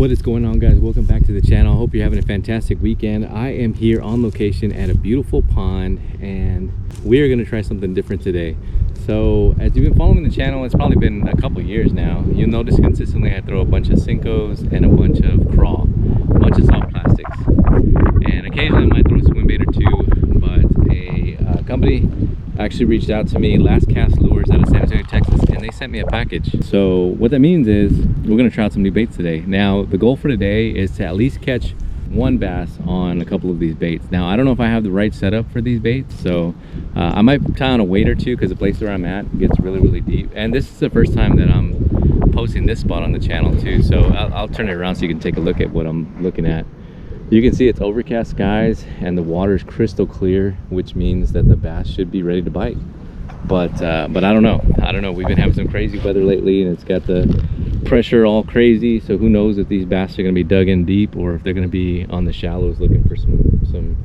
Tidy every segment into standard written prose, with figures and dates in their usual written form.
What is going on, guys? Welcome back to the channel. Hope you're having a fantastic weekend. I am here on location at a beautiful pond and we are going to try something different today. So as you've been following the channel, it's probably been a couple years now. You'll notice consistently I throw a bunch of Senkos and a bunch of crawl, a bunch of soft plastics, and occasionally I might throw a swim bait or two. But a company actually reached out to me, Last Cast Lures, out of San Antonio, Texas, and they sent me a package. So what that means is we're going to try out some new baits today. Now the goal for today is to at least catch one bass on a couple of these baits. Now I don't know if I have the right setup for these baits, so I might tie on a weight or two because the place where I'm at gets really deep, and this is the first time that I'm posting this spot on the channel too. So I'll turn it around so you can take a look at what I'm looking at. You can see it's overcast skies and the water is crystal clear, which means that the bass should be ready to bite. But I don't know. We've been having some crazy weather lately and it's got the pressure all crazy, so who knows if these bass are going to be dug in deep or if they're going to be on the shallows looking for something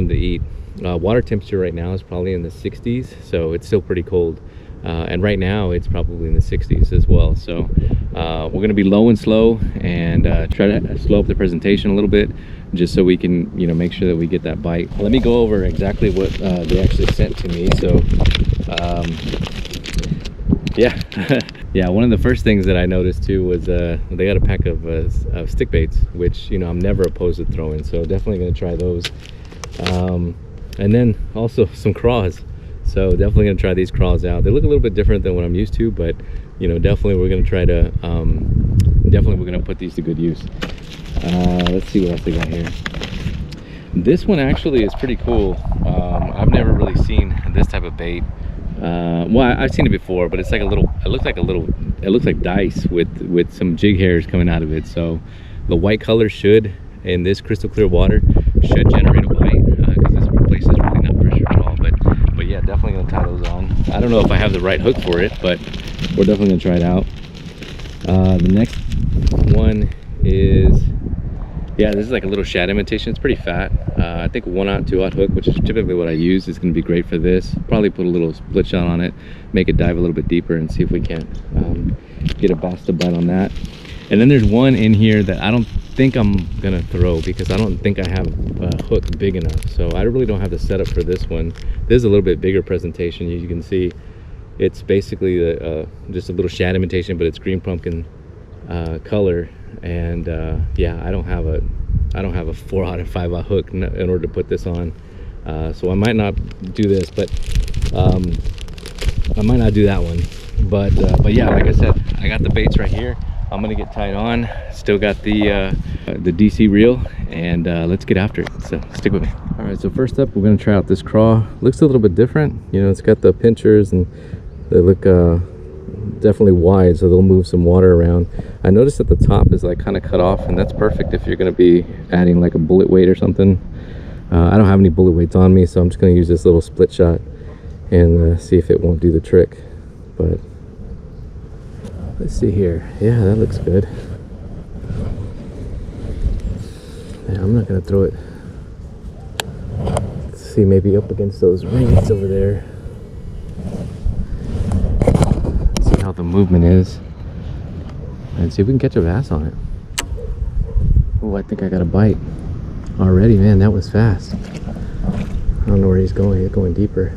to eat. Water temperature right now is probably in the 60s, so it's still pretty cold. And right now it's probably in the 60s as well. So we're going to be low and slow and try to slow up the presentation a little bit, just so we can, make sure that we get that bite. Let me go over exactly what they actually sent to me. So yeah, one of the first things that I noticed too was they got a pack of stick baits, which I'm never opposed to throwing, so definitely going to try those. And then also some craws. So definitely gonna try these craws out. They look a little bit different than what I'm used to, but definitely we're gonna try to we're gonna put these to good use. Let's see what else they got here. This one actually is pretty cool. I've never really seen this type of bait. Well, I've seen it before, but it's like it looks like dice with some jig hairs coming out of it. So the white color should, in this crystal clear water, should generate a bite, because this place is really not pressured at all. But yeah, definitely gonna tie those on. I don't know if I have the right hook for it, but we're definitely gonna try it out. The next one is, yeah, this is like a little shad imitation. It's pretty fat. I think a 1/0, 2/0 hook, which is typically what I use, is gonna be great for this. Probably put a little split shot on it, make it dive a little bit deeper, and see if we can't get a bass to bite on that. And then there's one in here that I don't think I'm gonna throw because I don't think I have a hook big enough. So I really don't have the setup for this one. This is a little bit bigger presentation. You can see it's basically just a little shad imitation, but it's green pumpkin color. And yeah, I don't have a 4/0, 5/0 hook in order to put this on. So I might not do this, but I might not do that one. But yeah, like I said, I got the baits right here. I'm gonna get tied on. Still got the DC reel, and let's get after it. So stick with me. All right, so first up, we're gonna try out this craw. Looks a little bit different. It's got the pinchers and they look definitely wide, so they'll move some water around. I noticed that the top is like kind of cut off, and that's perfect if you're gonna be adding like a bullet weight or something. I don't have any bullet weights on me, so I'm just gonna use this little split shot and see if it won't do the trick. But let's see here. Yeah, that looks good. Yeah, I'm not gonna throw it. Let's see, maybe up against those reeds over there. Let's see how the movement is, and see if we can catch a bass on it. Oh, I think I got a bite already. Man, that was fast. I don't know where he's going. He's going deeper.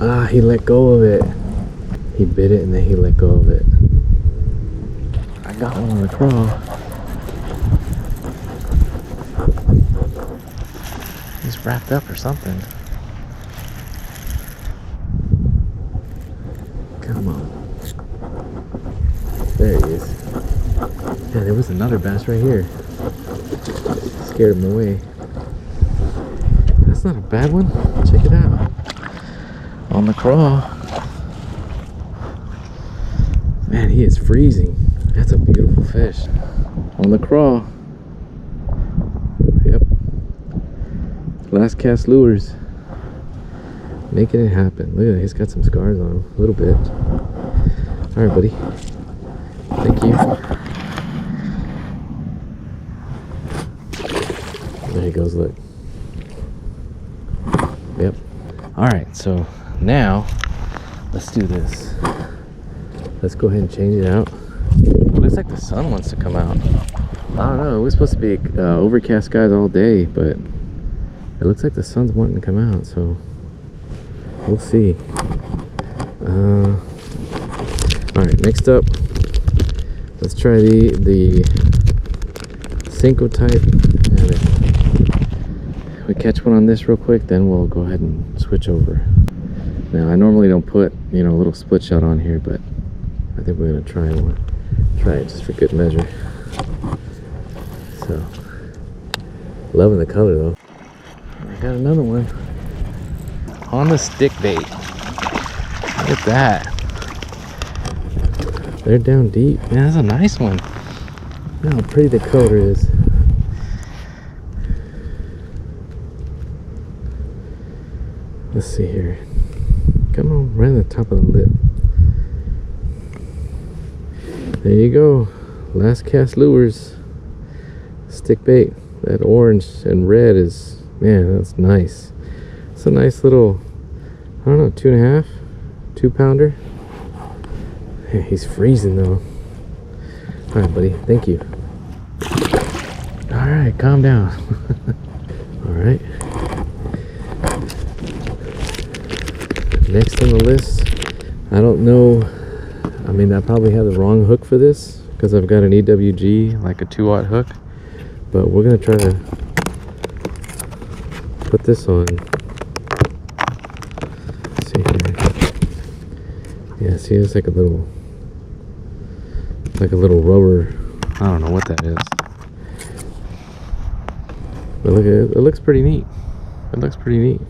Ah, he let go of it. He bit it and then he let go of it. I got one on the crawl. He's wrapped up or something. Come on. There he is. Yeah, there was another bass right here. Scared him away. That's not a bad one. Check it out. On the craw. Man, he is freezing. That's a beautiful fish. On the craw. Yep. Last Cast Lures. Making it happen. Look at it. He's got some scars on him. A little bit. All right, buddy. Thank you. There he goes, look. Yep. All right, so now let's do this. Let's go ahead and change it out. It looks like the sun wants to come out. I don't know, it was supposed to be overcast skies all day, but it looks like the sun's wanting to come out, so we'll see. Alright, next up, let's try the Senko type. And if we catch one on this real quick, then we'll go ahead and switch over. Now, I normally don't put, you know, a little split shot on here, but I think we're gonna try it just for good measure. So, loving the color though. I got another one on the stick bait. Look at that. They're down deep. Man, that's a nice one. Look how pretty the color is. Let's see here. Come on, right on the top of the lip. There you go. Last Cast Lures. Stick bait. That orange and red is, man, that's nice. It's a nice little, I don't know, 2.5, 2 pounder. Hey, he's freezing though. All right, buddy, thank you. All right, calm down. All right. Next on the list, I don't know. I mean, I probably have the wrong hook for this because I've got an EWG, like a 2/0 hook. But we're gonna try to put this on. Let's see here. Yeah, see, it's like a little rubber. I don't know what that is. But look at it. It looks pretty neat. It looks pretty neat.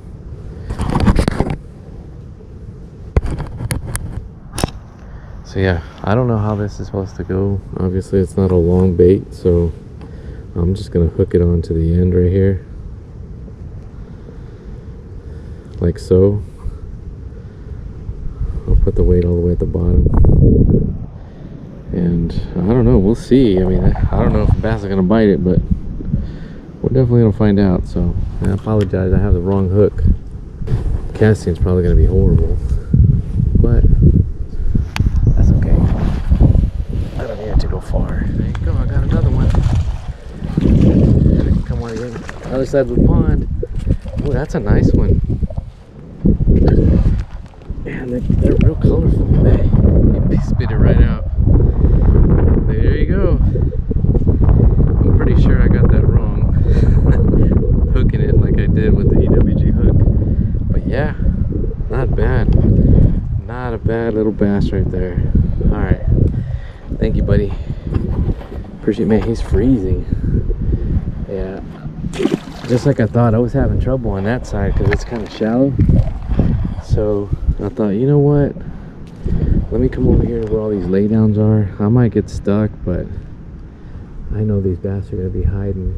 So yeah, I don't know how this is supposed to go. Obviously, it's not a long bait, so I'm just gonna hook it onto the end right here, like so. I'll put the weight all the way at the bottom, and I don't know, we'll see. I mean, I don't know if the bass are gonna bite it, but we're definitely gonna find out. So I apologize, I have the wrong hook. Casting's probably gonna be horrible, but that's okay. I don't need it to go far. There you go, I got another one. Come on in. Other side of the pond. Oh, that's a nice one. Man, they're real colorful. They spit it right out. There you go. I'm pretty sure I got that wrong. Hooking it like I did with the EWG hook. But yeah, not bad. Not a bad little bass right there. Alright. Thank you, buddy. Appreciate it. Man, he's freezing. Yeah, just like I thought. I was having trouble on that side because it's kind of shallow. So I thought, you know what? Let me come over here where all these laydowns are. I might get stuck, but I know these bass are going to be hiding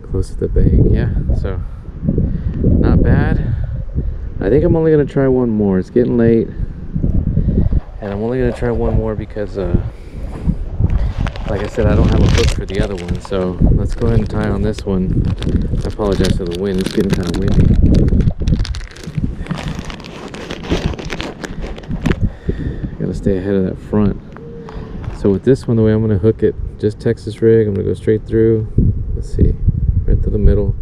close to the bank. Yeah, so not bad. I think I'm only going to try one more. It's getting late. And I'm only going to try one more because like I said, I don't have a hook for the other one, so let's go ahead and tie on this one. I apologize for the wind, it's getting kind of windy. Gotta stay ahead of that front. So with this one, the way I'm gonna hook it, just Texas rig, I'm gonna go straight through. Let's see, right through the middle.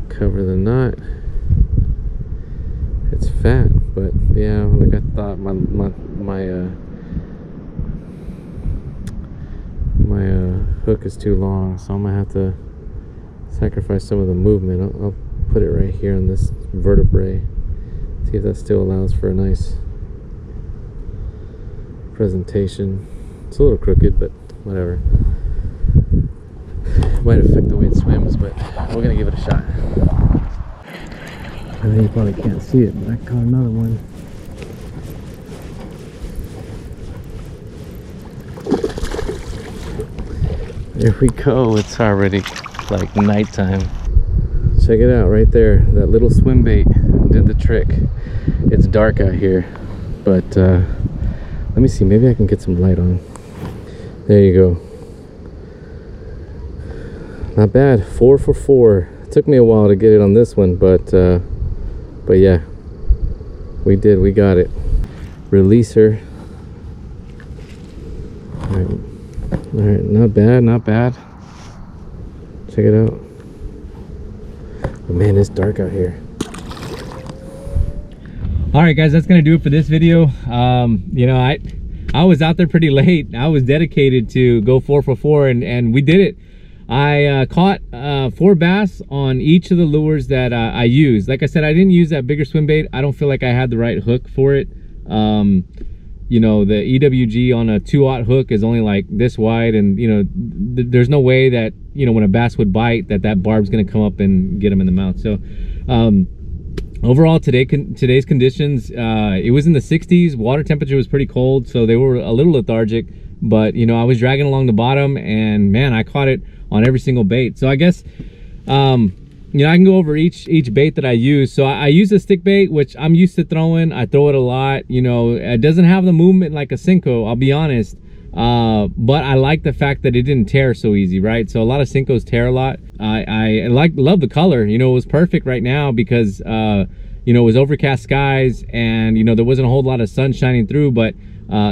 Cover the knot. It's fat, but yeah, like I thought, my hook is too long, so I'm gonna have to sacrifice some of the movement. I'll put it right here on this vertebrae. See if that still allows for a nice presentation. It's a little crooked, but whatever. Might affect the way it swims, but we're gonna give it a shot. I know you probably can't see it, but I caught another one. There we go. It's already like nighttime. Check it out right there. That little swim bait did the trick. It's dark out here, but let me see. Maybe I can get some light on. There you go. Not bad. 4 for 4. It took me a while to get it on this one, but yeah, we got it. releaser. All right, not bad, not bad. Check it out. Oh man, it's dark out here. All right, guys, that's gonna do it for this video. You know, I was out there pretty late. I was dedicated to go 4 for 4, and we did it. I caught 4 bass on each of the lures that I used. Like I said, I didn't use that bigger swim bait. I don't feel like I had the right hook for it. You know, the EWG on a 2/0 hook is only like this wide, and you know, there's no way that, you know, when a bass would bite, that barb's gonna come up and get him in the mouth. So overall, today's conditions, it was in the 60s. Water temperature was pretty cold, so they were a little lethargic, but you know, I was dragging along the bottom, and man, I caught it on every single bait. So I guess you know, I can go over each bait that I use. So I use a stick bait, which I'm used to throwing. I throw it a lot. You know, it doesn't have the movement like a Senko, I'll be honest. But I like the fact that it didn't tear so easy, right? So a lot of Senkos tear a lot. I love the color. You know, it was perfect right now because you know, it was overcast skies, and you know, there wasn't a whole lot of sun shining through, but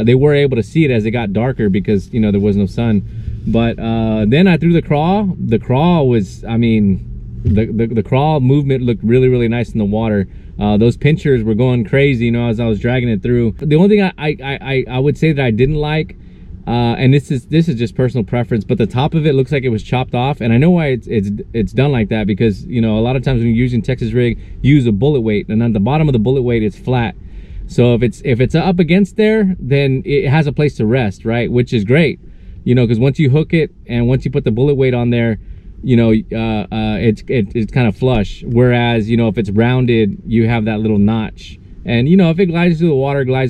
they were able to see it as it got darker because, you know, there was no sun. But then I threw the crawl. The crawl was, I mean, the crawl movement looked really nice in the water. Those pinchers were going crazy, you know, as I was dragging it through. The only thing I would say that I didn't like, and this is just personal preference, but the top of it looks like it was chopped off, and I know why it's done like that, because you know, a lot of times when you're using Texas rig, you use a bullet weight, and on the bottom of the bullet weight it's flat. So if it's up against there, then it has a place to rest, right? Which is great, you know, because once you hook it and once you put the bullet weight on there, you know, it's kind of flush. Whereas, you know, if it's rounded, you have that little notch. And you know, if it glides through the water, I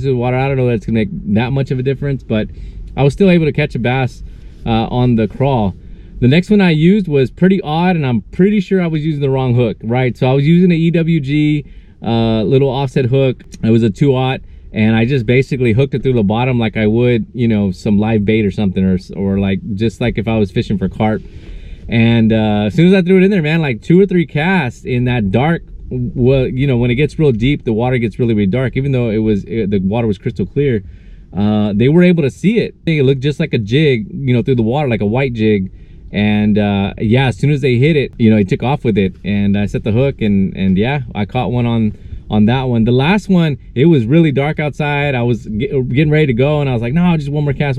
don't know that it's gonna make that much of a difference, but I was still able to catch a bass on the crawl. The next one I used was pretty odd, and I'm pretty sure I was using the wrong hook, right? So I was using an EWG little offset hook. It was a 2/0, and I just basically hooked it through the bottom like I would, you know, some live bait or something, or like just like if I was fishing for carp. And as soon as I threw it in there, man, like 2 or 3 casts in that dark, well, you know, when it gets real deep, the water gets really dark. Even though the water was crystal clear, they were able to see it. It looked just like a jig, you know, through the water, like a white jig. And yeah, as soon as they hit it, you know, he took off with it, and I set the hook, and yeah, I caught one on that one. The last one, it was really dark outside. I was getting ready to go, and I was like, no, just one more cast.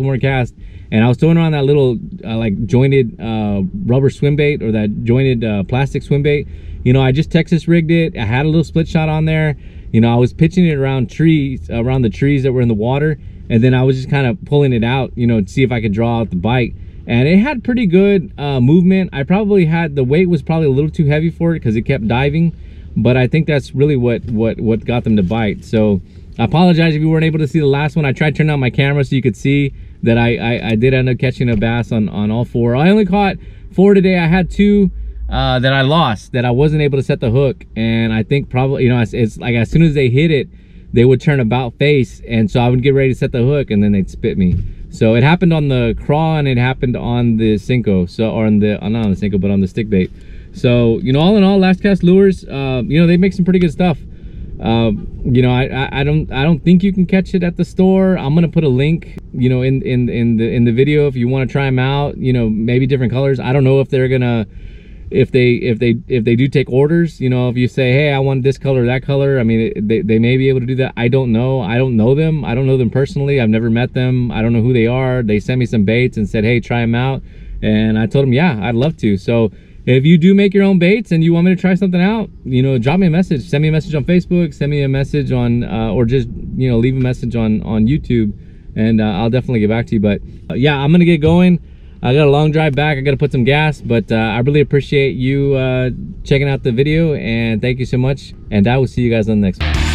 And I was throwing around that little like jointed rubber swim bait, or that jointed plastic swim bait. You know, I just Texas rigged it. I had a little split shot on there. You know, I was pitching it around the trees that were in the water, and then I was just kind of pulling it out, you know, to see if I could draw out the bite. And it had pretty good movement. I probably had, the weight was probably a little too heavy for it because it kept diving, but I think that's really what got them to bite. So I apologize if you weren't able to see the last one. I tried turning on my camera so you could see that I did end up catching a bass on all 4. I only caught 4 today. I had 2 that I lost, that I wasn't able to set the hook, and I think probably, you know, it's like as soon as they hit it, they would turn about face, and so I would get ready to set the hook, and then they'd spit me. So it happened on the crawl, and it happened on the Senko, so, or on the, not on the Senko, but on the stick bait. So, you know, all in all, Last Cast Lures, you know, they make some pretty good stuff. You know, I don't think you can catch it at the store. I'm gonna put a link, you know, in the video if you want to try them out. You know, maybe different colors. I don't know if they're gonna, if they do take orders. You know, if you say, hey, I want this color or that color, I mean, they may be able to do that. I don't know. I don't know them. I don't know them personally. I've never met them. I don't know who they are. They sent me some baits and said, hey, try them out, and I told them, yeah, I'd love to. So if you do make your own baits and you want me to try something out, you know, drop me a message. Send me a message on Facebook. Send me a message on, or just, you know, leave a message on YouTube, and I'll definitely get back to you. But yeah, I'm gonna get going. I got a long drive back. I got to put some gas, but I really appreciate you checking out the video, and thank you so much. And I will see you guys on the next one.